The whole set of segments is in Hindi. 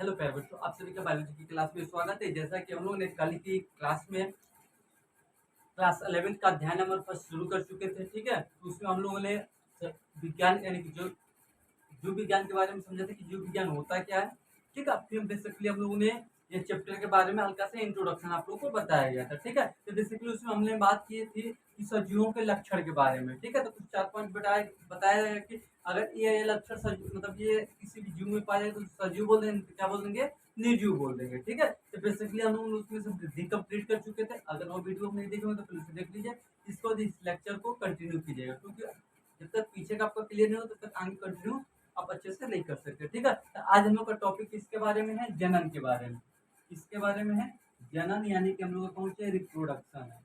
हेलो प्यारे बच्चों, आप सभी का बायोलॉजी की क्लास में स्वागत है। जैसा कि हम लोग ने कल की क्लास में क्लास 11 का अध्याय नंबर 1 शुरू कर चुके थे, ठीक है। तो उसमें हम लोगों ने विज्ञान यानी कि जो जीव विज्ञान के बारे में समझा था कि जीव विज्ञान होता क्या है, ठीक है। फिर बेसिकली हम लोगों ने ये चैप्टर के बारे में हल्का सा इंट्रोडक्शन आप लोगों को बताया गया था, ठीक है। तो बेसिकली उसमें हमने बात की थी कि सजीवों के लक्षण के बारे में, ठीक है। तो कुछ 4 पॉइंट बताया गया कि अगर ये लक्षण मतलब ये किसी भी जीव में पाया जाए तो सजीव बोल देंगे, क्या बोल देंगे, निर्जीव बोल देंगे, ठीक है। तो बेसिकली हम लोग उसमें से वृद्धि कंप्लीट कर चुके थे। अगर वो वीडियो नहीं देखे हो तो फिर उसे देख लीजिए। इसको इस लेक्चर को कंटिन्यू कीजिएगा, क्योंकि जब तक पीछे का आपका क्लियर नहीं हो तब तक आगे कंटिन्यू आप अच्छे से नहीं कर सकते, ठीक है। तो आज हम लोग का टॉपिक किसके बारे में है, जनन के बारे में। किसके बारे में है, जनन, यानी कि हम लोग कौन से रिप्रोडक्शन है,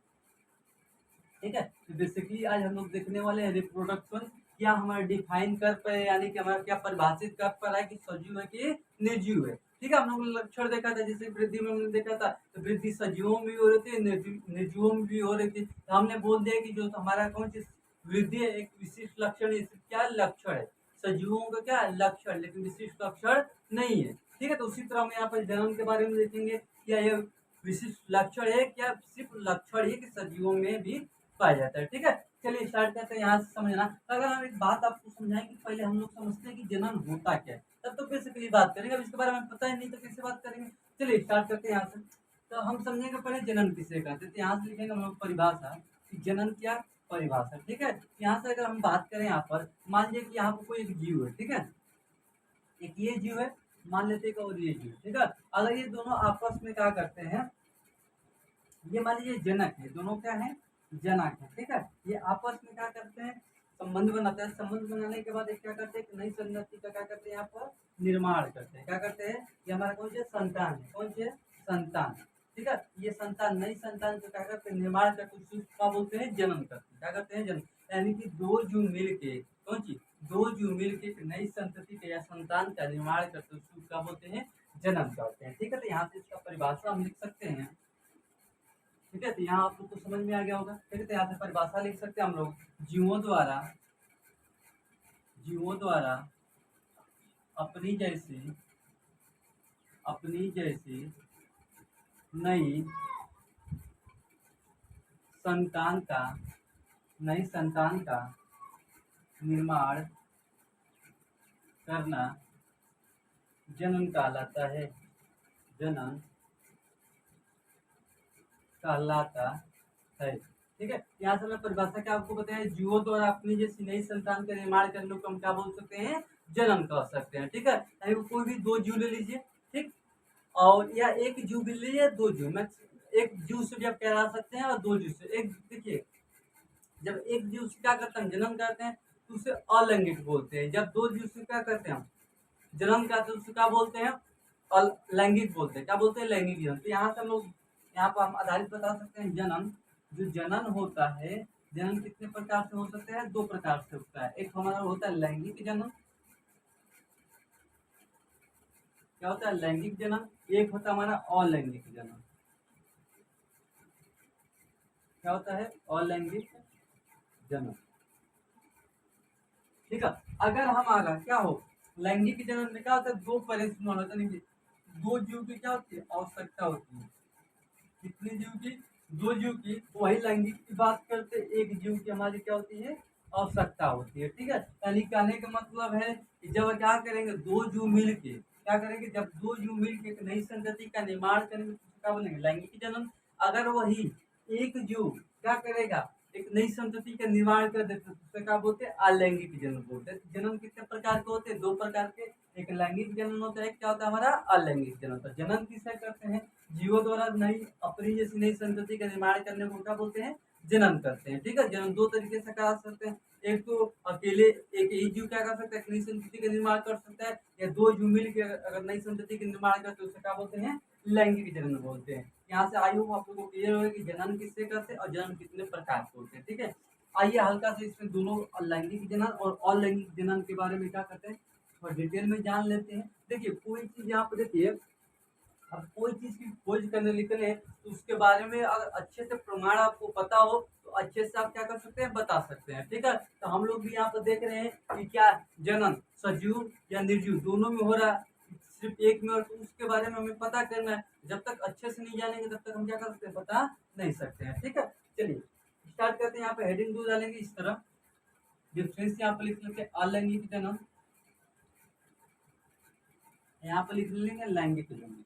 ठीक है। तो बेसिकली आज हम लोग देखने वाले हैं रिप्रोडक्शन क्या हमारा डिफाइन कर पाए, यानी कि हमारा क्या परिभाषित कर पा रहा है कि सजीव है कि निर्जीव है, ठीक है। हम लोग लक्षण देखा था, जैसे वृद्धि में हमने देखा था तो वृद्धि सजीवों में भी हो रही थी, निर्जीवों में भी हो रही थी। तो हमने बोल दिया कि जो हमारा कौन सी वृद्धि है एक विशिष्ट लक्षण है, क्या लक्षण है, सजीवों का क्या लक्षण, लेकिन विशिष्ट लक्षण नहीं है, ठीक है। तो उसी तरह हम यहाँ पर जन्म के बारे में देखेंगे, क्या यह विशिष्ट लक्षण है, क्या सिर्फ लक्षण है कि सजीवों में भी पाया जाता है, ठीक है। चलिए स्टार्ट करते हैं यहाँ से समझना। अगर हम एक बात आपको समझाएं कि पहले हम लोग समझते हैं कि जनन होता क्या है, तब तो बेसिकली बात करेंगे। अब इसके बारे में पता ही नहीं तो कैसे बात करेंगे। चलिए स्टार्ट करते हैं यहाँ से। तो हम समझेंगे पहले जनन किसे कहते हैं। तो यहाँ से लिखेंगे हम लोग परिभाषा कि जनन क्या परिभाषा, ठीक है। यहाँ से अगर हम बात करें, यहाँ पर मान लीजिए कि यहाँ पर कोई एक जीव है, ठीक है। एक ये जीव है, मान लेते हैं कि और ये जीव, ठीक है। अगर ये दोनों आपस में क्या करते हैं, ये मान लीजिए जनक है, दोनों क्या है, जनक है, ठीक है। ये आपस में क्या करते हैं, संबंध बनाते हैं। संबंध बनाने के बाद एक क्या करते हैं, नई संगति का क्या करते हैं, यहाँ पर निर्माण करते हैं। क्या करते हैं, ये हमारा कौन से संतान है, कौन से संतान, ठीक है। ये संतान नई संतान को क्या करते हैं, निर्माण करते हैं, क्या बोलते हैं, जन्म करते हैं। क्या करते हैं, जन्म, यानी कि दो जीव मिल के, कौन सी, दो जीव मिल के नई संतति का या संतान का निर्माण करते हैं, उसको क्या बोलते हैं, जन्म करते हैं, ठीक है। तो यहाँ से इसका परिभाषा हम लिख सकते हैं, ठीक है। तो यहाँ आप लोग को समझ में आ गया होगा, ठीक है। तो यहाँ से परिभाषा लिख सकते हैं हम लोग, जीवों द्वारा अपनी जैसी नई संतान का निर्माण करना जनन कहलाता है, जनन कहलाता है, ठीक है। यहाँ से मैं परिभाषा क्या आपको बताया, जीवों द्वारा अपनी जैसी नई संतान का निर्माण करने को हम क्या बोल सकते हैं, जन्म कह सकते हैं, ठीक है। यानी कोई भी दो जीव ले लीजिए, ठीक, और या एक जीव भी लीजिए, दो जीव, मैं एक जीव से भी आप करा सकते हैं और दो जीव से। एक देखिए, जब एक जीव से क्या करते हैं, जन्म करते हैं तो उसे अलैंगिक बोलते हैं। जब दो जीव से क्या करते हैं, हम जन्म करते हैं, उससे क्या बोलते हैं, लैंगिक बोलते हैं। क्या बोलते हैं, लैंगिक जन्म। तो यहाँ से हम लोग यहाँ पर हम आधारित बता सकते हैं, जन्म, जो जनन होता है, जनन कितने प्रकार से हो सकता है, दो प्रकार से होता है। एक हमारा होता है लैंगिक जन्म, क्या होता है, लैंगिक जन्म। एक होता है हमारा अलैंगिक जन्म, क्या होता है, अलैंगिक जन्म, ठीक है। अगर हमारा क्या हो, लैंगिक जन्म में क्या होता है, दो पेरेंट्स होता है, दो जीव की क्या होती है, आवश्यकता होती है। कितने जीव की, दो जीव की। वही लैंगिक की बात करते, एक जीव की हमारी क्या होती है, आवश्यकता होती है, ठीक है। यानी कहने का मतलब है कि जब क्या करेंगे, दो जीव मिल के क्या करेंगे, जब दो जीव मिल के नई संतति का निर्माण करेंगे तो क्या बोलेंगे, लैंगिक जन्म। अगर वही एक जीव क्या करेगा, एक नई संतति का निर्माण कर देते, उससे क्या बोलते हैं, अलैंगिक जन्म बोलते हैं। जन्म कितने प्रकार के होते हैं, दो प्रकार के, एक लैंगिक जन्म होता है, एक क्या होता है हमारा अलैंगिक जन्म। तो जन्म किसे करते हैं, जीवों द्वारा नई अपनी जैसी नई संतति का निर्माण करने को क्या बोलते हैं, जन्म करते हैं, ठीक है। जन्म दो तरीके से कर सकते हैं, एक तो अकेले एक ही जीव क्या कर सकता है, नई संतति का निर्माण कर सकता है, या दो जीव मिल के अगर नई संतति का निर्माण करते हैं, उसे क्या बोलते हैं, लैंगिक जन्म बोलते हैं। यहाँ से आई होप आप लोगों को क्लियर होगा कि जनन किससे करते हैं और जन्म कितने प्रकार के होते हैं, ठीक है। आइए हल्का से इसमें दोनों लैंगिक जनन और अलैंगिक जनन के बारे में क्या करते हैं, थोड़ा डिटेल में जान लेते हैं। देखिए कोई चीज यहाँ पर देखिए, अब कोई चीज की खोज करने निकले तो उसके बारे में अगर अच्छे से प्रमाण आपको पता हो तो अच्छे से आप क्या कर सकते हैं, बता सकते हैं, ठीक है। तो हम लोग भी यहाँ पर देख रहे हैं कि क्या जनन सजीव या निर्जीव दोनों में हो रहा है। सिर्फ एक में, और उसके बारे में हमें पता करना है। जब तक अच्छे से नहीं जानेंगे तब तक हम क्या कर सकते हैं, बता नहीं सकते हैं। ठीक है, चलिए स्टार्ट करते हैं। यहाँ पे हेडिंग 2 डालेंगे इस तरह, डिफरेंस यहाँ पे लिख लेते हैं अलैंगिक जन्म, यहाँ पे लिख लेंगे लैंगिक जन्म।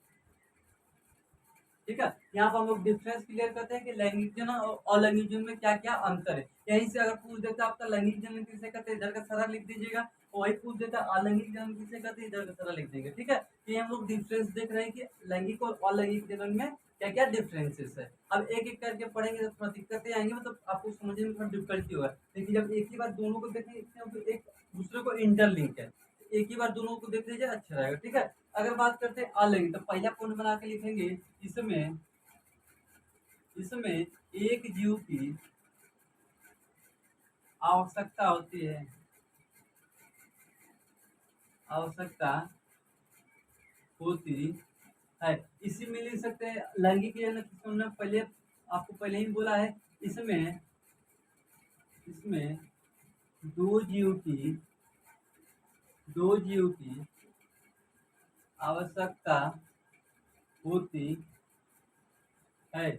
ठीक है, यहाँ पर हम लोग डिफरेंस क्लियर करते हैं कि लैंगिक जन्म और अलैंगिक जन्म में क्या क्या अंतर है। यहीं से अगर पूछ देता आपका लैंगिक जन्म किसे कहते हैं, इधर का सारा लिख दीजिएगा, और वही पूछ देता अलैंगिक जन्म किसे कहते हैं, इधर का सारा लिख देंगे। ठीक है, ये हम लोग डिफरेंस देख रहे हैं कि लैंगिक और अलैंगिक जन्म में क्या क्या डिफरेंसेस है। अब एक एक करके पढ़ेंगे तो थोड़ा दिक्कतें आएंगी, मतलब आपको समझने में थोड़ा डिफिकल्टी होगा, लेकिन जब एक ही बार दोनों को देखेंगे तो एक दूसरे को इंटरलिंक है, एक ही बार दोनों को देख लीजिए, अच्छा रहेगा। ठीक है, अगर बात करते हैं अलैंगिक, तो पहला पॉइंट बना के लिखेंगे, इसमें इसमें एक जीव की आवश्यकता होती है, आवश्यकता होती है। इसी में लिख सकते हैं लैंगिक जन्म, हमने पहले आपको पहले ही बोला है, इसमें इसमें दो जीव की आवश्यकता होती है।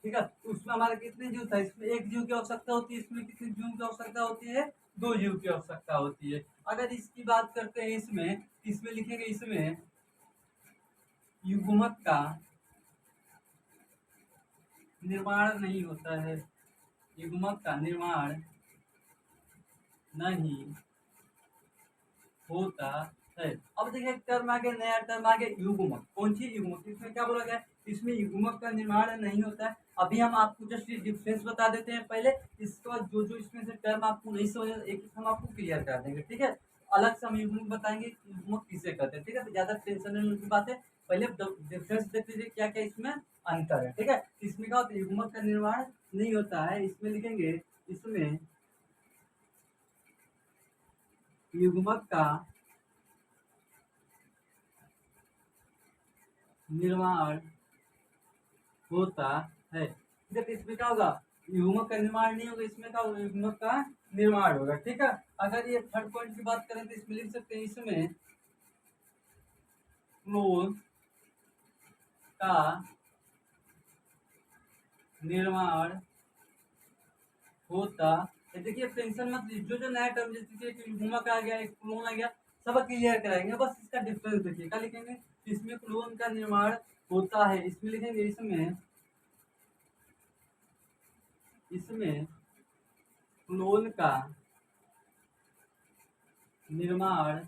ठीक है, तो उसमें हमारे कितने जीव था, इसमें एक जीव की आवश्यकता होती है, इसमें कितने जीव की आवश्यकता होती है, दो जीव की आवश्यकता होती है। अगर इसकी बात करते हैं, इसमें लिखेंगे, इसमें युग्मक का निर्माण नहीं होता है, युग्मक का निर्माण नहीं होता है। अब देखिए टर्म आ गया, नया टर्म आ गया युग्मक। कौन सी युग्मक, इसमें क्या बोला गया, इसमें युग्मक का निर्माण नहीं होता है। अभी हम आपको जस्ट ये डिफरेंस बता देते हैं पहले, इसके बाद जो जो इसमें से टर्म आपको नहीं समझ, एक हम आपको क्लियर कर देंगे। ठीक है, अलग से हम युग्मक बताएंगे युग्मक किसे कहते हैं। ठीक है, तो ज्यादा टेंशन लेने की बात है, पहले डिफरेंस देख लीजिए क्या क्या इसमें अंतर है। ठीक है, इसमें क्या होता है, युग्मक का निर्माण नहीं होता है, इसमें लिखेंगे, इसमें युग्मक का निर्माण होता है। ठीक है, तो इसमें क्या होगा, युग्मक का निर्माण नहीं होगा, इसमें क्या होगा, युग्मक का निर्माण होगा। ठीक है, अगर ये थर्ड पॉइंट की बात करें तो इसमें लिख सकते हैं, इसमें क्लोन का निर्माण होता है। देखिए टेंशन मत लीजिए, जो जो नया टर्म जैसे कि युग्मक आ गया, एक क्लोन आ गया, सब क्लियर कराएंगे, बस इसका डिफरेंस देखिए, क्या लिखेंगे, इसमें क्लोन का निर्माण होता है, इसमें लिखेंगे, इसमें क्लोन का निर्माण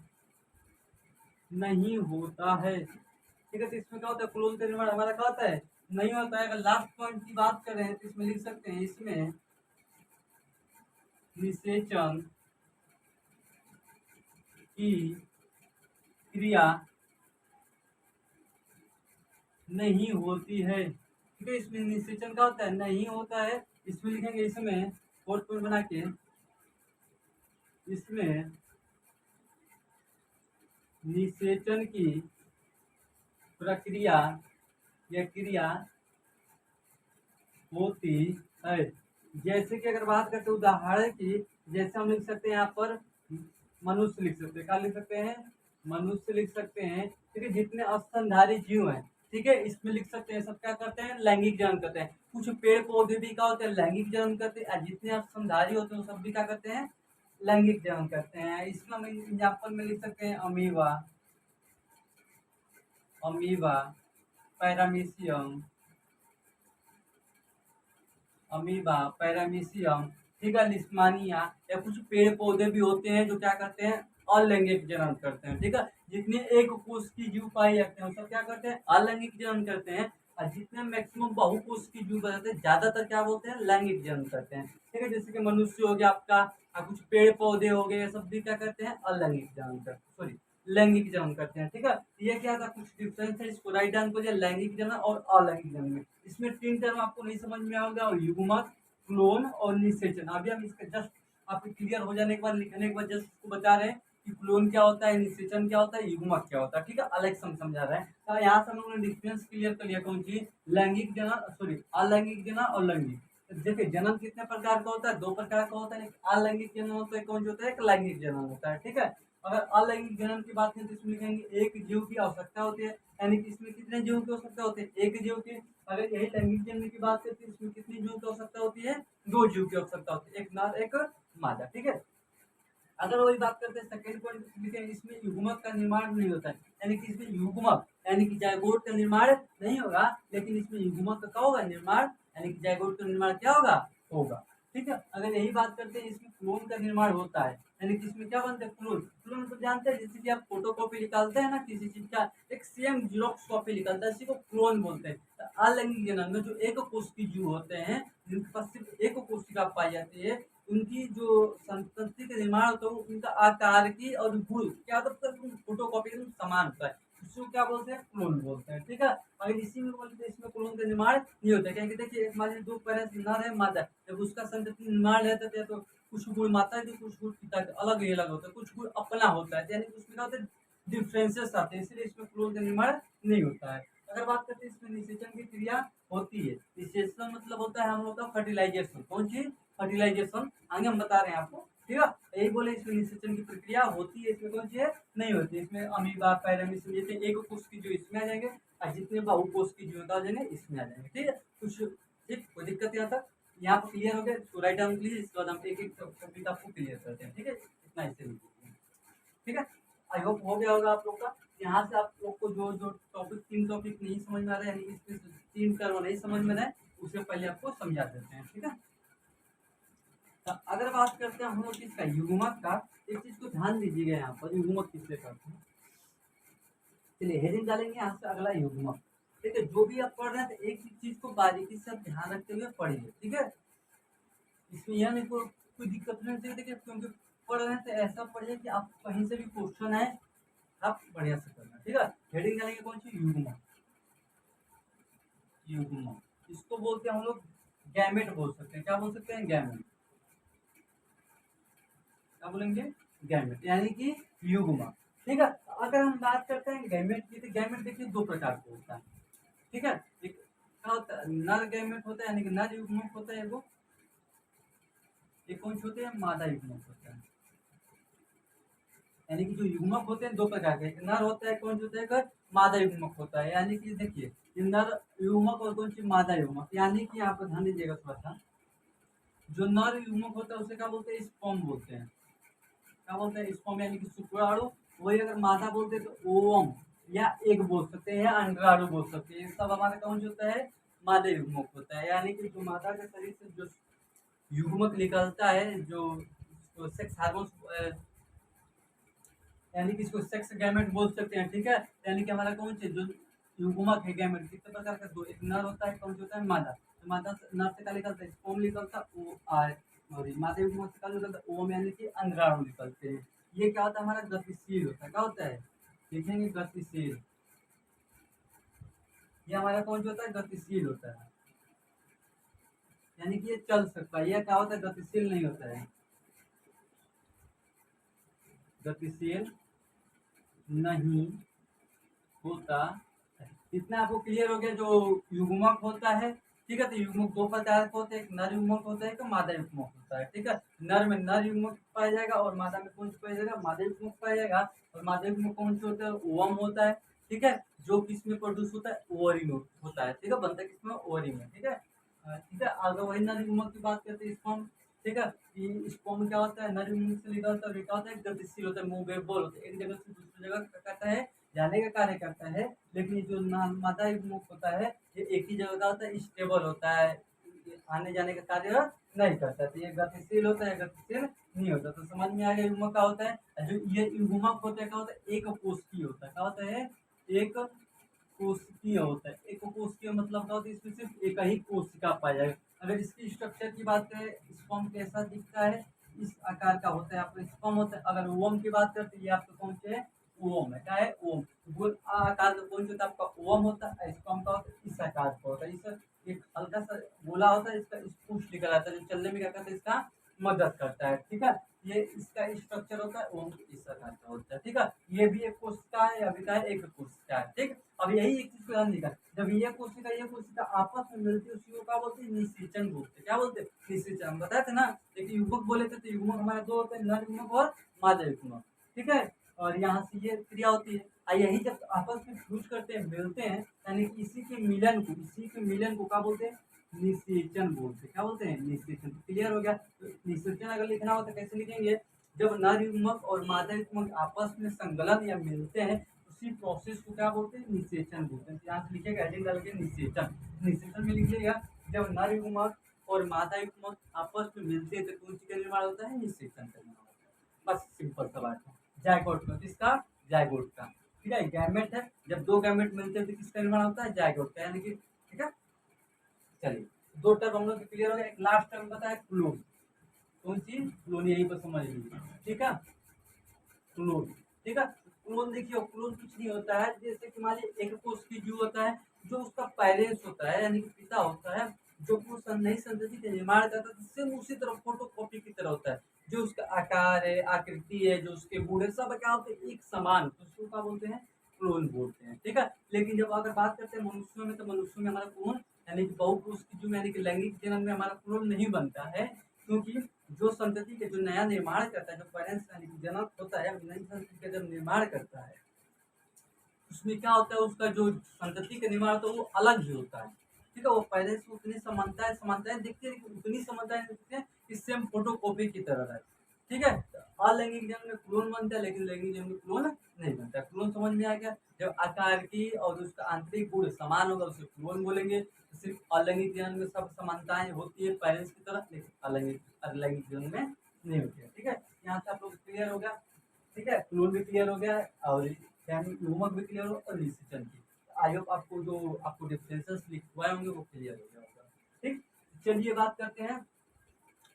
नहीं होता है। ठीक है, तो इसमें क्या होता है, क्लोन का निर्माण हमारा क्या होता है, नहीं होता है। अगर लास्ट पॉइंट की बात करें तो इसमें लिख सकते हैं, इसमें निषेचन की क्रिया नहीं होती है। ठीक है, इसमें निषेचन का होता है, नहीं होता है, इसमें लिखेंगे, इसमें फोर्थ पॉइंट बना के, इसमें निषेचन की प्रक्रिया या क्रिया होती है। जैसे कि अगर बात करते हैं उदाहरण की, जैसे हम लिख सकते हैं यहाँ पर मनुष्य लिख सकते हैं, क्या लिख सकते हैं, मनुष्य लिख सकते हैं। ठीक है, जितने स्तनधारी जीव हैं, ठीक है, इसमें लिख सकते हैं, सब क्या करते हैं, लैंगिक जन्म करते हैं। कुछ पेड़ पौधे भी क्या होते हैं, लैंगिक जन्म करते हैं, और जितने स्तनधारी होते हैं वो सब भी क्या करते हैं, लैंगिक जन्म करते हैं। इसमें हम एग्जाम्पल में लिख सकते हैं, amoeba, amoeba, paramecium, amoeba, paramecium, ठीक है, लिस्मानिया, या कुछ पेड़ पौधे भी होते हैं जो क्या करते हैं, अलैंगिक जन्म करते हैं। ठीक है, जितने एक कोष की जीव पाई जाते हैं वो सब क्या करते हैं, अलैंगिक जन्म करते हैं, और जितने मैक्सिमम बहुकोष की जीव बताते हैं ज्यादातर क्या बोलते हैं, लैंगिक जन्म करते हैं। ठीक है, जैसे कि मनुष्य हो गया आपका, और कुछ पेड़ पौधे हो गए, सब भी क्या करते हैं, अलैंगिक जन्म करते, सॉरी लैंगिक जन्म करते हैं। ठीक है, ये क्या था, कुछ डिफरेंस है, इसको राइट डाउन करिए, लैंगिक जन्म और अलैंगिक जन्म में। इसमें तीन टर्म आपको नहीं समझ में आएगा, और युग्मक, क्लोन और निषेचन। अभी हम इसका जस्ट आपको क्लियर हो जाने के बाद, लिखने के बाद जस्ट इसको बता रहे हैं कि क्लोन क्या होता है, निषेचन क्या होता है, युग्मक क्या होता है। ठीक है, अलग समझा रहे हैं, तो यहाँ से हम लोगों ने डिफरेंस क्लियर कर लिया, कौन सी, लैंगिक जन्म, सॉरी अलैंगिक जन्म और लैंगिक। देखिए जन्म कितने प्रकार का होता है, दो प्रकार का होता है, एक अलैंगिक जन्म होता है, कौन सा होता है, एक लैंगिक जन्म होता है। ठीक है, अगर अलैंगिक जनन की बात करें तो इसमें लिखेंगे एक जीव की आवश्यकता होती है, यानी कि इसमें कितने जीवों की आवश्यकता होती है, एक जीव की। अगर यही लैंगिक जनन की बात करते हैं इसमें कितनी जीवों की आवश्यकता होती है, दो जीव की आवश्यकता होती है, एक नर एक मादा, ठीक है। अगर वही बात करते हैं सेकंड पॉइंट लिखेंगे, इसमें युग्मक का निर्माण नहीं होता है, यानी कि इसमें युग्मक यानी कि जायगोट का निर्माण नहीं होगा, लेकिन इसमें युग्मक का क्या होगा, निर्माण, यानी कि जायगोट का निर्माण क्या होगा, होगा, ठीक है। अगर यही बात करते हैं इसमें क्लोन का निर्माण होता है, यानी कि इसमें क्या बनता है, क्लोन। क्लोन तो जानते हैं जैसे कि आप फोटो कॉपी निकालते हैं ना किसी चीज का, एक सेम जीरोक्स कॉपी निकलता है, इसी को क्लोन बोलते हैं। तो अलैंगिक जनन में जो एक कोशिकीय जीव होते हैं जिनके पास सिर्फ एक कोशिका पाई जाती है, उनकी जो संतति का निर्माण होता है उनका आकार की और गुण क्या होता है, फोटो कॉपी समान होता है, उसको क्या बोलते हैं, क्लोन बोलते हैं, ठीक है। अगर इसी में बोलते हैं इसमें क्लोन का निर्माण नहीं होता, क्योंकि देखिए मान लीजिए दो पैर नर है मादा, जब उसका संतति निर्माण रहता है तो कुछ गुण माता के कुछ गुण पिता के अलग ही अलग होता है, कुछ गुण अपना होता है, यानी कि उसमें क्या होता है, डिफरेंसेस आते हैं, इसलिए इसमें क्लोन का निर्माण नहीं होता है। अगर बात करते हैं इसमें निषेचन की क्रिया होती है, निषेचन मतलब होता है हम लोग का फर्टिलाइजेशन, कौन चीज, फर्टिलाइजेशन, आगे हम बता रहे हैं आपको, ठीक है। यही बोले इसमें निषेचन की प्रक्रिया होती है, इसमें कौन सी है, नहीं होती है। इसमें अमीबा पैरामीस जैसे एक कोष की जो इसमें आ जाएंगे और जितने बहुकोष की जो आ जाएंगे इसमें आ जाएंगे, ठीक है। कुछ ठीक, कोई दिक्कत यहाँ तक, यहाँ पर क्लियर हो गया, तो राइट डाउन प्लीज, इसके बाद हम एक एक टॉपिक आपको क्लियर करते हैं, ठीक है, इतना इससे लिखिए, ठीक है। आई होप हो गया होगा आप लोग का। यहाँ से आप लोग को जो जो टॉपिक, तीन टॉपिक नहीं समझ में आ रहे हैं, यानी इसमें तीन कर्व नहीं समझ में रहे, उसे पहले आपको समझा देते हैं, ठीक है। तो अगर बात करते हैं हम लोग इसका युग्मक का, एक चीज को ध्यान दीजिएगा यहाँ पर, युग्मक किससे करते हैं, चलिए हेडिंग डालेंगे यहाँ से, अगला युग्मक, ठीक है। जो भी आप पढ़ रहे हैं तो एक ही चीज को बारीकी से आप ध्यान रखते हुए पढ़िए, ठीक है। इसमें यह नहीं कोई दिक्कत नहीं चाहिए, देखिए क्योंकि पढ़ रहे हैं तो ऐसा पढ़िए कि आप कहीं से भी क्वेश्चन है आप बढ़िया से करना, ठीक है। हेडिंग डालेंगे कौन सी, युग्मक, युग्मक इसको बोलते हैं हम लोग गैमेट बोल सकते हैं, क्या बोल सकते हैं, गैमेट, क्या बोलेंगे, गैमेट यानी कि युग्मक, ठीक है। अगर हम बात करते हैं गैमेट की, तो गैमेट देखिए दो प्रकार के होता है, ठीक है। एक क्या होता है, नर गैमेट होता है, यानी कि नर युग्मक होता है, वो एक कौन से होते हैं, मादा युग्मक होता है, यानी कि जो युग्मक होते हैं दो प्रकार के, एक नर होता है, कौन सा होता है, एक मादा युग्मक होता है, यानी कि देखिए ये नर युग्मक और कौन सी मादा युग्मक, यानी कि यहाँ पर ध्यान दीजिएगा थोड़ा सा, जो नर युग्मक होता है उसे क्या बोलते हैं, स्पर्म बोलते हैं, क्या बोलते हैं, स्पर्म यानी कि शुक्राणु। वही अगर मादा बोलते हैं तो ओवम या एग बोल सकते हैं या अंडाणु बोल सकते हैं, ये सब हमारा कौन सा होता है, मादा युग्मक होता है, यानी कि जो मादा के शरीर से जो युग्मक निकलता है, जो सेक्स हार्मोन, यानी कि इसको सेक्स गैमेट बोल सकते हैं, ठीक है। यानी कि हमारा कौन से जो युग्मक है गैमेट कितने प्रकार का, दो, एक नर होता है, कौन सा होता है, मादा, तो मादा नर से क्या निकलता है, स्पर्म निकलता है, ओ आर, और मादा युग्मक से क्या निकलता है, ओम यानी कि अंडाणु निकलते हैं। ये क्या होता है, हमारा गतिशील होता है, क्या होता है, देखेंगे गतिशील, ये हमारा कौन सा होता है, गतिशील होता है, यानी कि ये चल सकता है, यह क्या होता है, गतिशील नहीं होता है, गतिशील नहीं होता है। इतना आपको क्लियर हो गया, जो युग्मक होता है, ठीक है। तो युग्मक दो प्रकार के होते हैं, एक नर युग्मक होता है, एक मादा युग्मक होता है, ठीक है। नर में नर युग्मक पाया जाएगा और मादा में कौन सा पाया जाएगा, मादा युग्मक पाया जाएगा। और मादा युग्मक कौन सा होता है, ओवम होता है, ठीक है, जो किस में प्रोड्यूस होता है, ओवरी में होता है, ठीक है, बनता है किसमें, ओवरी में, ठीक है। ठीक है, अगर वही नर युग्मक की बात करते हैं, स्पर्म, ठीक है, ये स्पर्म क्या होता है, नर युग्मक से निकलता है, क्या होता है, गतिशील होता है, मूवेबल होता है, एक जगह से दूसरी जगह क्या करता है, जाने का कार्य करता है। लेकिन ये जो मादा युग्मक होता है ये एक ही जगह का होता है, स्टेबल होता है, ये आने जाने का कार्य नहीं करता, तो ये गतिशील होता है, गतिशील नहीं होता। तो समझ में आ गया युग्मक क्या होता है। और जो ये युग्मक होता है क्या होता है, एक कोशिकीय होता है, क्या होता है, एक कोशिकीय होता है। एक कोशिकीय मतलब क्या होता है, इसमें सिर्फ एक ही कोशिका पाया जाएगा। अगर इसकी स्ट्रक्चर की बात करें, स्पर्म कैसा दिखता है, इस आकार का होता है, आपका स्पर्म होता है। अगर ओवम की बात करते हैं, ये आपको कौन से है, ओवम है, क्या है, ओम, गोल आकार का कौन सा होता है, आपका ओवम होता है, स्पर्म का होता है, इस आकार का होता है, इस एक हल्का सा गोला होता है, इसका स्पूश निकल आता है, जो चलने में क्या करता है, इसका मदद करता है, ठीक है। ये इसका स्ट्रक्चर होता है, ओम इस आकार का होता है, ठीक है। ये भी एक कोशिका है, अभी का है, एक कोशिका है, ठीक। अब यही एक चीज को ध्यान देगा, जब ये कोशिका आपस में मिलती है उसी को क्या बोलते हैं, निषेचन बोलते हैं, क्या बोलते हैं, निषेचन। बताए थे ना, लेकिन युग्मक बोले थे तो युग्मक हमारे दो होते हैं, नर युग्मक और मादा युग्मक, ठीक है। और यहाँ से ये क्रिया होती है। और यही जब आपस में फ्यूज करते हैं, मिलते हैं, यानी कि इसी के मिलन को क्या बोलते हैं? निषेचन बोलते हैं। क्या बोलते हैं? निषेचन। क्लियर हो गया? तो निषेचन अगर लिखना हो तो कैसे लिखेंगे? जब नर युग्मक और मादा युग्मक आपस में संगलन या मिलते हैं, उसी प्रोसेस को क्या बोलते हैं? निषेचन बोलते हैं। तो यहाँ से लिखेगा हेडिंग डाल के निषेचन। निषेचन में लिखिएगा जब नर युग्मक और मादा युग्मक आपस में मिलते हैं तो कौन सी का निर्माण होता है? निषेचन का निर्माण होता है। बस सिंपल सा बात है। जायगोट का, किसका? जायगोट का। ठीक है, गैमेट है, जब दो गैमेट मिलते हैं तो किसका निर्माण होता है? जायगोट का, यानी कि ठीक है। चलिए, दो टर्म हम लोग क्लियर हो गया। एक लास्ट टर्म पता है, क्लोन। कौन सी? क्लोन, यही पर समझ लीजिए। ठीक है, क्लोन। ठीक है, क्लोन देखिए, क्लोन कुछ नहीं होता है, जैसे कि मान लीजिए एक कोष की जीव होता है, जो उसका पेरेंट्स होता है यानी कि पिता होता है, जो वो नई संतति का निर्माण करता है, सेम उसी तरह फोटो कॉपी की तरह होता है। जो उसका आकार है, आकृति है, जो उसके गुण है, सब क्या होते हैं? एक समान, तो उसको क्या बोलते हैं? क्लोन बोलते हैं। ठीक है, लेकिन जब अगर बात करते हैं मनुष्यों में, तो मनुष्यों में हमारा क्लोन यानी कि बहुपुरुष की जीव यानी कि लैंगिक जन्म में हमारा क्लोन नहीं बनता है, क्योंकि जो संतति के जो नया निर्माण करता है, जो पेरेंट्स यानी कि जनक होता है, नई संतति का जब निर्माण करता है, उसमें क्या होता है? उसका जो संतति का निर्माण होता है वो अलग ही होता है। ठीक है, वो पहले से उतनी समानताएं दिखती है, लेकिन उतनी समानताएं दिखती है कि सेम फोटो कॉपी की तरह है। ठीक है, अलैंगिक जन्म में क्लोन बनता है, लेकिन लैंगिक जन्म में क्लोन नहीं बनता। क्लोन समझ में आ गया? जब आकार की और उसका आंतरिक गुण समान होगा उसे क्लोन बोलेंगे। सिर्फ अलैंगिक जन्म में सब समानताएं होती है पेरेंट्स की तरह, लेकिन अलैंगिक जन्म में नहीं होती है। ठीक है, यहाँ से आप लोग क्लियर हो गया। ठीक है, क्लोन भी क्लियर हो गया और युग्मक भी क्लियर हो और निषेचन की। आई होप आपको जो आपको डिफरेंसेस लिखवाए होंगे वो क्लियर हो गया होगा। ठीक, चलिए बात करते हैं।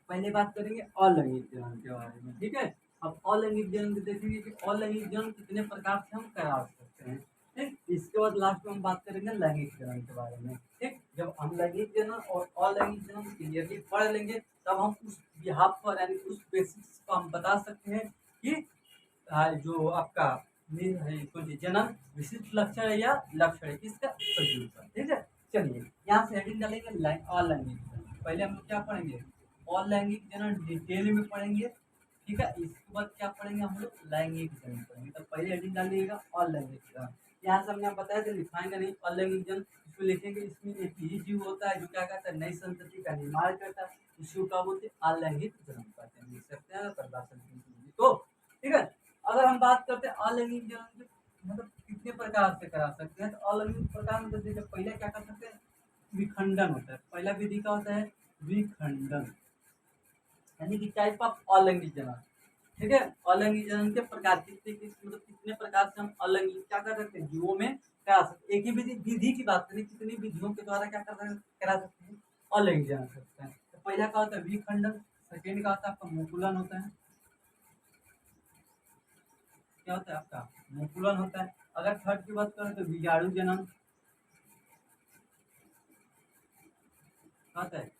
पहले बात करेंगे अलैंगिक जन्म के बारे में। ठीक है, अब अलैंगिक जन्म देखेंगे कि अलैंगिक जन्म कितने प्रकार से हम करा सकते हैं। ठीक, इसके बाद लास्ट में हम बात करेंगे लैंगिक जन्म के बारे में। ठीक, जब हम लैंगिक जन्म और अलैंगिक जन्म क्लियरली पढ़ लेंगे, तब हम उस बिहाफ पर यानी उस बेसिस को हम बता सकते हैं कि जो आपका जन्म विशिष्ट लक्षण है या लक्षण है किसका? सजीव का। ठीक है, चलिए यहाँ से हेडिंग डालेंगे अलैंगिक जन्म। पहले हम लोग क्या पढ़ेंगे? अलैंगिक जन्म डिटेल में पढ़ेंगे। ठीक है, इसके बाद क्या पढ़ेंगे? हम लोग लैंगिक जन्म पढ़ेंगे। तो पहले हेडिंग डालिएगा अलैंगिक जन्म। यहाँ से हमने बताया कि लिखाएंगे नहीं अलैंगिक जन्म, इसमें लिखेंगे इसमें एक ही जीव होता है जो क्या करता है? नई संतति का निर्माण करता है, इसी को क्या बोलते हैं? अलैंगिक जन्म कहते हैं। लिख सकते हैं परिभाषा तो। ठीक है, अगर हम बात करते हैं अलैंगिक जन्म के मतलब कितने प्रकार से करा सकते हैं, तो अलैंगिक प्रकार में देखिए पहले क्या कर सकते हैं? विखंडन होता है। पहला विधि का होता है विखंडन, यानी कि टाइप ऑफ अलैंगिक जन्म। ठीक है, अलैंगिक जन्म के प्रकार मतलब कितने प्रकार से हम अलैंगिक क्या कर सकते हैं? जीवों में करा सकते हैं। एक ही विधि की बात करें, कितनी विधियों के द्वारा क्या करा सकते हैं? अलैंगिक जन्म सकते हैं। तो पहला का होता है विखंडन, सेकेंड का होता है आपका मुकुलन होता है। क्या होता है आपका? मुकुलन होता है। अगर थर्ड की बात करें तो बीजाणु जन्म होता है,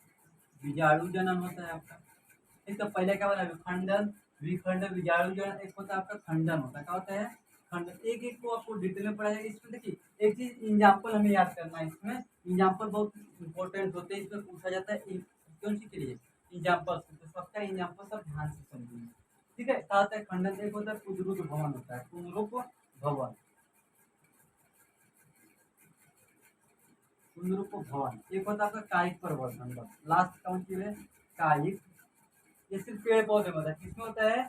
बीजाणु जन्म होता है आपका। एक तो पहले क्या होता है? विखंडन, विखंडन, बीजाणु जन्म। एक होता है आपका खंडन होता है। क्या होता है? खंडन। एक एक को आपको डिटेल में पढ़ा जाएगा। इसमें देखिए एक चीज एग्जाम्पल हमें याद करना है। इसमें एग्जाम्पल बहुत इंपॉर्टेंट होते हैं। इसमें पूछा जाता है कौन सी के लिए? एग्जाम्पल। तो सबका एग्जाम्पल सब ध्यान से समझिए। ठीक है, क्या होता है? खंडन। एक होता है पुनरुप भवन होता है, पुनरुप भवन, पुनरुप भवन। एक होता है आपका कायिक परिवर्तन। लास्ट कौन सी है? कायिक। ये सिर्फ पेड़ पौधे में होता है। किसमें होता है?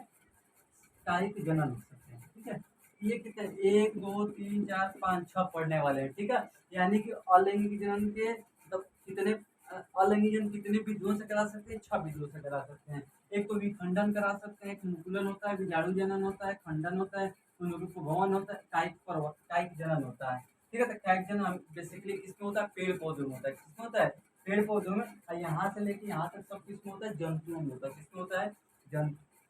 कायिक जनन लिख सकते हैं। ठीक है, ये कितने? 1 2 3 4 5 6 पढ़ने वाले हैं। ठीक है, यानी कि अलैंगिक जनन के मतलब कितने अलैंगिक जनन कितने विधियों से करा सकते हैं? 6 विधियों से करा सकते हैं। एक तो विखंडन करा सकते हैं, एक मुकुलन होता है, बीजाणु जनन होता है, खंडन होता है, पुनरुप भवन होता है, कायिक जनन होता है। ठीक है, तो कायिक जनन बेसिकली किसमें होता है? पेड़ पौधों में होता है। किसमें होता है? पेड़ पौधों में। और यहाँ से लेके यहाँ तक सब किसमें होता है? जंतुओं में होता है। किसमें होता है?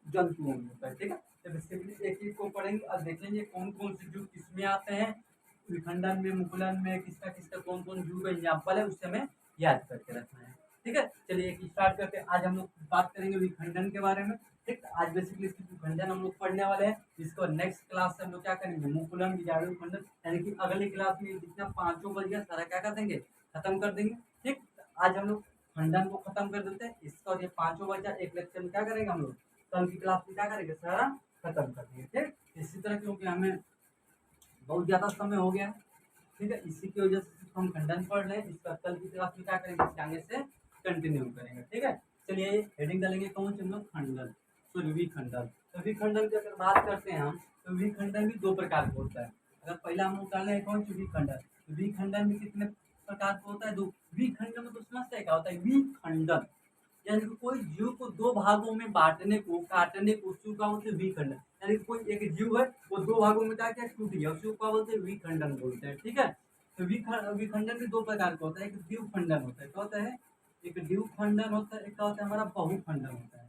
जंतुओं में होता है। ठीक है, तो बेसिकली एक एक को पढ़ेंगे और देखेंगे कौन कौन से जीव किसमें आते हैं, विखंडन में, मुकुलन में, किसका किसका कौन कौन जीव का एग्जाम्पल है, उससे हमें याद करके रखना है। ठीक है, चलिए एक स्टार्ट करते हैं। आज हम लोग बात करेंगे विखंडन के बारे में। ठीक, आज बेसिकली इसकी विखंडन हम लोग पढ़ने वाले हैं। इसको नेक्स्ट क्लास से हम लोग क्या करेंगे? मुकुलन, बीजाणु, खंडन, यानी कि अगली क्लास में जितना पांचों बज गया सारा क्या कर देंगे? खत्म कर देंगे। ठीक, आज हम लोग खंडन को खत्म कर देते हैं। इसका और ये पांचों बचा एक लेक्चर में क्या करेंगे हम लोग? कल की क्लास में क्या करेंगे? सारा खत्म कर देंगे। ठीक, इसी तरह क्योंकि हमें बहुत ज़्यादा समय हो गया है, ठीक है, इसी की वजह से हम खंडन पढ़ रहे हैं। इसका कल की क्लास में क्या करेंगे, इसके आगे से कंटिन्यू करेंगे। ठीक है, चलिए हेडिंग डालेंगे कौन सी हम लोग, खंडन, सॉरी विखंडन। तो विखंडन की अगर बात करते हैं हम, तो विखंडन भी दो प्रकार का होता है। अगर पहला हम लोग डाले हैं कौन सी, विखंडन। तो विखंडन भी कितने प्रकार का होता है, दो। विखंडन में तो समझते क्या होता है, विखंडन यानी कि कोई जीव को दो भागों में बांटने को, काटने को, उसको क्या बोलते हैं, विखंडन। यानी कि कोई एक जीव है वो दो भागों में क्या क्या टूट गया, उसको क्या बोलते हैं, विखंडन बोलते हैं। ठीक है, तो विखंडन भी दो प्रकार का होता है, एक द्विखंडन होता है, क्या होता है, एक द्विखंडन होता है, एक क्या होता है हमारा बहुखंडन होता है,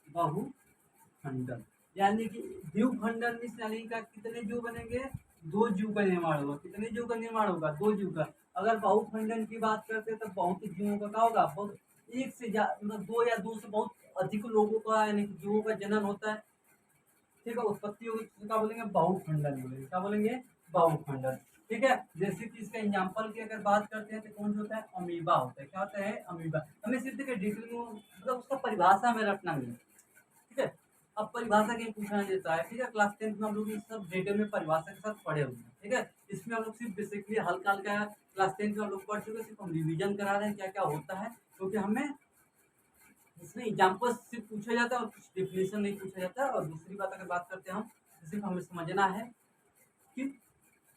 बहुखंडन। यानी कि द्विखंडन में यानी का कितने जीव बनेंगे, दो जीव का निर्माण होगा। कितने जीव का निर्माण होगा, दो जीव का। अगर बहुखंडन की बात करते हैं तो बहुत जीवों का क्या होगा, बहुत एक से मतलब दो या दो से बहुत अधिक लोगों का यानी कि जीवों का जनन होता है। ठीक है, उत्पत्ति होगी तो क्या बोलेंगे, बहुखंडन बोलेंगे। क्या बोलेंगे, बहुखंडन। ठीक है, जैसे कि इसका एग्जाम्पल की अगर बात करते हैं तो कौन सा होता है, अमीबा होता है। क्या होता है, अमीबा। हमें सिर्फ देखिए डिटेल में मतलब उसका परिभाषा में रखना नहीं है। ठीक है, अब परिभाषा कहीं पूछना देता है। ठीक है, क्लास 10 में हम लोग ये सब डिटेल में परिभाषा के साथ पढ़े हुए हैं। ठीक है, इसमें हम लोग सिर्फ बेसिकली हल्का हल्का क्लास 10 में हम लोग पढ़ चुके हैं, सिर्फ हम रिविजन करा रहे हैं क्या क्या होता है, क्योंकि हमें इसमें एग्जाम्पल सिर्फ पूछा जाता है और कुछ डिफिनेशन नहीं पूछा जाता है। और दूसरी बात अगर बात करते हैं हम, सिर्फ हमें समझना है कि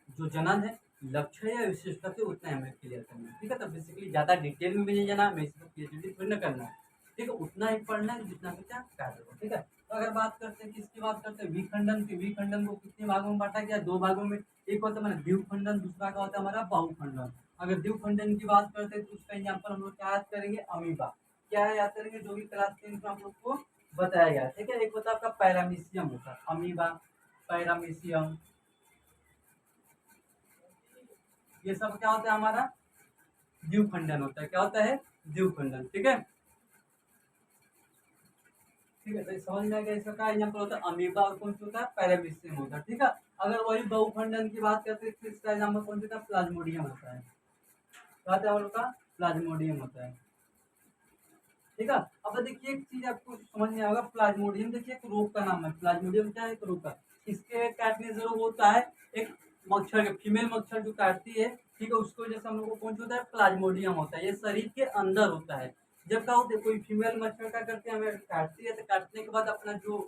जो जनन है, लक्ष्य या विशेषता से उतना हमें क्लियर करना है। ठीक है, तो बेसिकली ज़्यादा डिटेल में भी नहीं जाना, हमें इसको पीएचडी थोड़ी ना करना है। ठीक है, उतना ही पढ़ना है जितना कि क्या कार्य हो। ठीक है, तो अगर बात करते हैं किसकी बात करते हैं, विखंडन की। विखंडन को कितने भागों में बांटा गया, दो भागों में। एक होता है हमारा द्विखंडन, दूसरा का होता है हमारा बहुखंडन। अगर द्विखंडन की बात करते हैं तो उसका एग्जाम्पल हम लोग क्या याद करेंगे, अमीबा। क्या याद करेंगे, जो भी क्लास 10 में आप लोग को बताया गया। ठीक है, एक होता है आपका पैरामीशियम होता है, अमीबा, पैरामीशियम, ये सब क्या होता है हमारा, द्विखंडन होता है। क्या होता है, द्विखंडन। ठीक है, ठीक है, तो समझ में आ गया। इसका क्या एग्जाम्पल होता है, अमीबा, और कौन सा होता है, पैरामीशियम होता है। ठीक है, अगर वही बहुखंडन की बात करते हैं तो इसका एग्जाम्पल कौन सा होता है, प्लाज्मोडियम होता है। क्या होता है हम लोग का, प्लाज्मोडियम होता है। ठीक है, अब देखिए एक चीज आपको समझ में आएगा, प्लाज्मोडियम देखिए एक रोग का नाम है। प्लाज्मोडियम क्या है, एक रोग का। इसके काटने से रोग होता है, एक मच्छर के, फीमेल मच्छर जो काटती है, ठीक है, उसको जैसे हम लोग को कौन सा होता है, प्लाज्मोडियम होता है। ये शरीर के अंदर होता है। जब क्या होता है, कोई फीमेल मच्छर क्या करती है, हमें काटती है, तो काटने के बाद अपना जो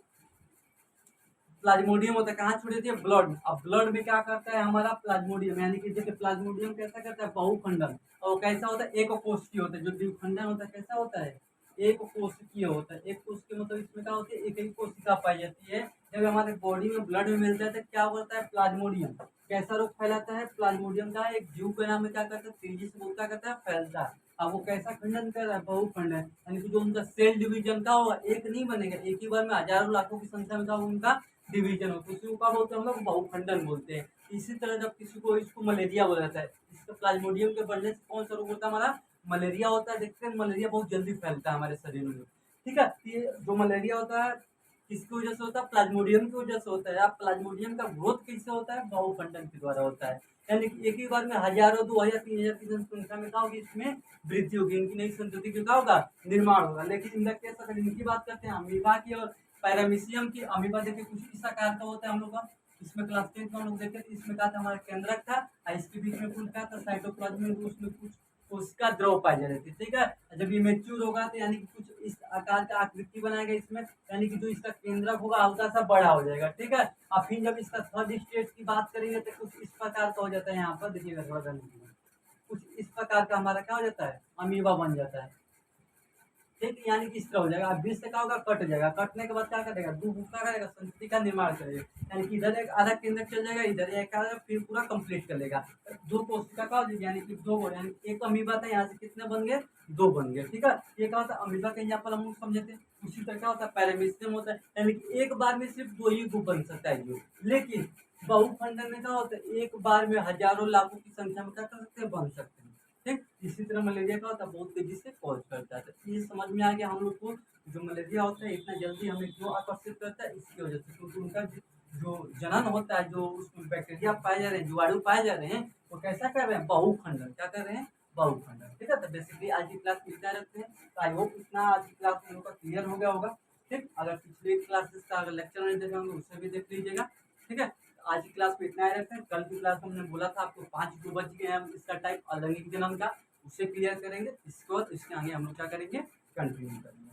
प्लाज्मोडियम होता है कहाँ छोड़ देती है, ब्लड में। अब ब्लड में क्या करता है हमारा प्लाज्मोडियम, यानी कि जैसे प्लाज्मोडियम कैसा करता है, बहुखंडन। और कैसा होता है, एक कोशिकीय होता है। जो द्विखंडन होता है कैसा होता है, एक कोशिकीय होता है। एक कोशिकीय मतलब इसमें क्या होती है, एक ही कोशिका पाई जाती है। जब हमारे बॉडी में ब्लड में मिलता है तो क्या बोलता है, प्लाज्मोडियम। कैसा रोग फैलाता है, प्लाज्मोडियम का एक जीव के नाम में क्या करता है, तेजी से बोलता करता है, फैलता है। अब वो कैसा खंडन कर रहा है, बहुखंडन। यानी कि जो उनका सेल डिवीजन का होगा, एक नहीं बनेगा, एक ही बार में हजारों लाखों की संख्या में का उनका डिवीजन होता है, उसी को क्या बोलते हैं हम लोग, बहुखंडन बोलते हैं। इसी तरह जब किसी को, इसको मलेरिया बोला जाता है। इसका प्लाज्मोडियम के बढ़ने से कौन सा रोग होता है हमारा, मलेरिया होता है। देखते हैं मलेरिया बहुत जल्दी फैलता है हमारे शरीर में। ठीक है, ये जो मलेरिया होता है किसकी वजह से होता है, प्लाज्मोडियम की वजह से होता है। अब प्लाज्मोडियम का ग्रोथ कैसे होता है, बहुखंडन के द्वारा होता है। यानी कि एक ही बार में हजारों, 2000, 3000 की संख्या में क्या होगी, इसमें वृद्धि होगी, इनकी नई संतति का क्या होगा, निर्माण होगा। लेकिन इनका कैसा, अगर इनकी बात करते हैं अमीबा की और पैरामीशियम की। अमीबा देखिए कुछ इस आकार का होता है हम लोग का। इसमें क्लास 10 में हम लोग देखे थे, इसमें क्या था हमारा केंद्रक था, और इसके बीच में कुल क्या था, साइटोप्लाज्म में उसमें कुछ उसका द्रव पाई जा रही थी। ठीक है, जब ये मेच्योर होगा तो यानी कि कुछ इस आकार का आकृति बनाएगा इसमें, यानी कि जो इसका केंद्रक होगा हल्का सा बड़ा हो जाएगा। ठीक है, और फिर जब इसका थर्ड स्टेज की बात करेंगे तो कुछ इस प्रकार का हो जाता है। यहाँ पर देखिएगा थोड़ा सा कुछ इस प्रकार का हमारा क्या हो जाता है, अमीबा बन जाता है। ठीक, यानी कि इस तरह हो जाएगा। अब बीच से क्या होगा, कट जाएगा। कटने के बाद क्या करेगा, दो गुफा करेगा, संतति का निर्माण करेगा। यानी कि इधर एक आधा केंद्र चल जाएगा, इधर एक आधा, फिर पूरा कंप्लीट कर लेगा। दो कोशिका का हो जाएगा, यानी कि दो, यानी एक अमीबा था, यहाँ से कितने बन गए, दो बन गए। ठीक है, ये क्या होता है, अमीबा का यहाँ पर हम लोग समझे थे। उसी तरह क्या होता है, पैरामीशियम होता है, यानी कि एक बार में सिर्फ दो ही ग्रुप बन सकता है जो। लेकिन बहुखंडन में क्या होता है, एक बार में हजारों लाखों की संख्या में क्या कर सकते हैं, बन सकते हैं। ठीक, इसी तरह मलेरिया का होता है, बहुत तेजी से कॉज करता है। तो ये समझ में आ गया हम लोग को, जो मलेरिया होता है इतना जल्दी हमें क्यों आकर्षित करता है, इसकी वजह से, क्योंकि उनका जो जनन होता है, जो उसमें बैक्टीरिया पाए जा रहे हैं, जीवाणु पाए जा रहे हैं, वो कैसा कर रहे हैं, बहुखंडन। क्या कर रहे हैं, बहुखंडन। ठीक है, तो बेसिकली आज की क्लास इतना रखते हैं। तो आई होप इतना आज की क्लास हम लोग का क्लियर हो गया होगा। ठीक, अगर पिछले क्लासेस का अगर लेक्चर नहीं देखा होंगे उसे भी देख लीजिएगा। ठीक है, आज की क्लास में इतना ही रखते हैं। कल की क्लास में हमने बोला था आपको 5 जो बच गए हैं इसका टाइप अलैंगिक जनन का, उसे क्लियर करेंगे। इसको इसके आगे हम लोग क्या करेंगे, कंटिन्यू करेंगे।